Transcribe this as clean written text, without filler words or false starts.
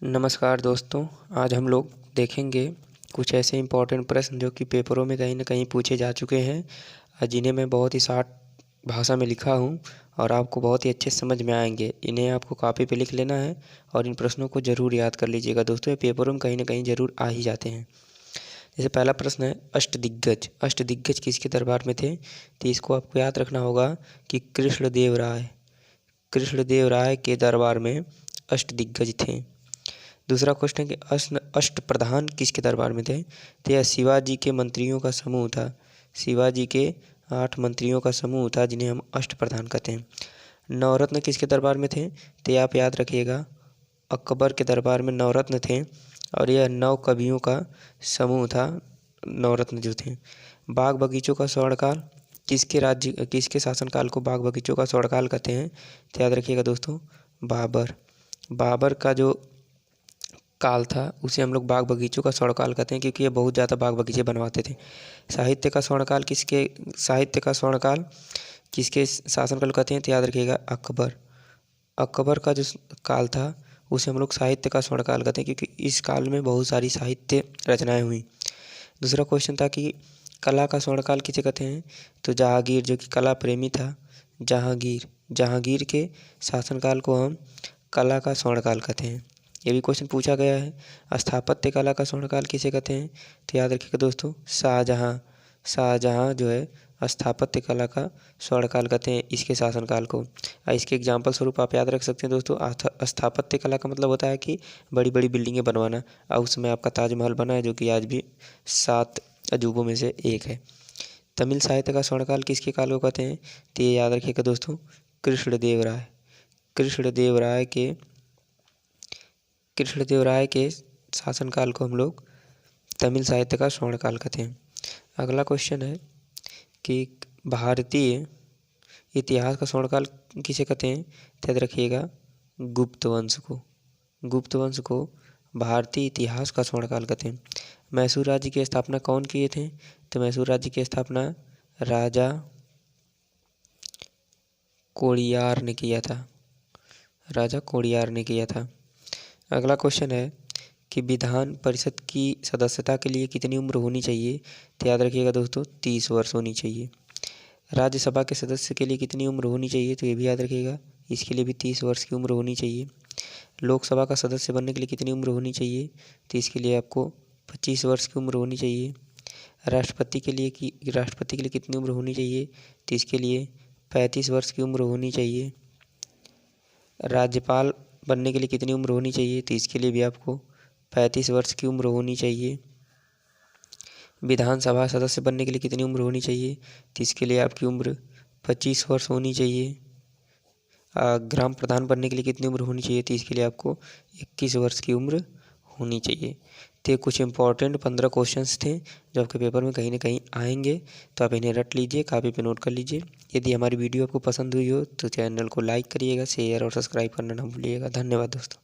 नमस्कार दोस्तों, आज हम लोग देखेंगे कुछ ऐसे इम्पोर्टेंट प्रश्न जो कि पेपरों में कहीं न कहीं पूछे जा चुके हैं और जिन्हें मैं बहुत ही शार्ट भाषा में लिखा हूँ और आपको बहुत ही अच्छे से समझ में आएंगे। इन्हें आपको कॉपी पे लिख लेना है और इन प्रश्नों को ज़रूर याद कर लीजिएगा दोस्तों, ये पेपरों में कहीं न कहीं ज़रूर आ ही जाते हैं। जैसे पहला प्रश्न है अष्टदिग्गज। अष्टदिग्गज किसके दरबार में थे? तो इसको आपको याद रखना होगा कि कृष्णदेव राय के दरबार में अष्टदिग्गज थे। दूसरा क्वेश्चन है कि अष्टप्रधान किसके दरबार में थे? तो यह शिवाजी के मंत्रियों का समूह था। शिवाजी के 8 मंत्रियों का समूह था जिन्हें हम अष्टप्रधान कहते हैं। नवरत्न किसके दरबार में थे? तो आप याद रखिएगा, अकबर के दरबार में नवरत्न थे और यह 9 कवियों का समूह था। नवरत्न जो थे। बाग बगीचों का स्वर्णकाल किसके शासनकाल को बाग बगीचों का स्वर्णकाल कहते हैं? तो याद रखिएगा दोस्तों, बाबर का जो काल था उसे हम लोग बाग बगीचों का स्वर्णकाल कहते हैं, क्योंकि ये बहुत ज़्यादा बाग बगीचे बनवाते थे। साहित्य का स्वर्णकाल किसके शासनकाल कहते हैं? तो याद रखिएगा, अकबर का जो काल था उसे हम लोग साहित्य का स्वर्णकाल कहते हैं, क्योंकि इस काल में बहुत सारी साहित्य रचनाएं हुई। दूसरा क्वेश्चन था कि कला का स्वर्णकाल किसे कहते हैं? तो जहांगीर, जो कि कला प्रेमी था, जहांगीर के शासनकाल को हम कला का स्वर्णकाल कहते हैं। ये भी क्वेश्चन पूछा गया है। स्थापत्य कला का स्वर्णकाल किसे कहते हैं? तो याद रखिएगा दोस्तों, शाहजहाँ जो है स्थापत्य कला का स्वर्णकाल कहते हैं इसके शासनकाल को। इसके एग्जाम्पल स्वरूप आप याद रख सकते हैं दोस्तों, स्थापत्य कला का मतलब होता है कि बड़ी बड़ी बिल्डिंगें बनवाना, और उसमें आपका ताजमहल बना है जो कि आज भी 7 अजूबों में से एक है। तमिल साहित्य का स्वर्णकाल किसके काल को कहते हैं? तो ये याद रखिएगा दोस्तों, कृष्णदेव राय के शासनकाल को हम लोग तमिल साहित्य का स्वर्णकाल कहते हैं। अगला क्वेश्चन है कि भारतीय इतिहास का स्वर्णकाल किसे कहते हैं? याद रखिएगा, गुप्त वंश को भारतीय इतिहास का स्वर्णकाल कहते हैं। मैसूर राज्य की स्थापना कौन किए थे? तो मैसूर राज्य की स्थापना राजा कोड़ियार ने किया था। अगला क्वेश्चन है कि विधान परिषद की सदस्यता के लिए कितनी उम्र होनी चाहिए? तो याद रखिएगा दोस्तों, 30 वर्ष होनी चाहिए। राज्यसभा के सदस्य के लिए कितनी उम्र होनी चाहिए? तो ये भी याद रखिएगा, इसके लिए भी 30 वर्ष की उम्र होनी चाहिए। लोकसभा का सदस्य बनने के लिए कितनी उम्र होनी चाहिए? तो इसके लिए आपको 25 वर्ष की उम्र होनी चाहिए। राष्ट्रपति के लिए कितनी उम्र होनी चाहिए? तो इसके लिए 35 वर्ष की उम्र होनी चाहिए। राज्यपाल बनने के लिए कितनी उम्र होनी चाहिए? तो इसके लिए भी आपको 35 वर्ष की उम्र होनी चाहिए। विधानसभा सदस्य बनने के लिए कितनी उम्र होनी चाहिए? तो इसके लिए आपकी उम्र 25 वर्ष होनी चाहिए। ग्राम प्रधान बनने के लिए कितनी उम्र होनी चाहिए? तो इसके लिए आपको 21 वर्ष की उम्र होनी चाहिए। तो ये कुछ इंपॉर्टेंट 15 क्वेश्चंस थे जो आपके पेपर में कहीं ना कहीं आएंगे, तो आप इन्हें रट लीजिए, कापी पे नोट कर लीजिए। यदि हमारी वीडियो आपको पसंद हुई हो तो चैनल को लाइक करिएगा, शेयर और सब्सक्राइब करना ना भूलिएगा। धन्यवाद दोस्तों।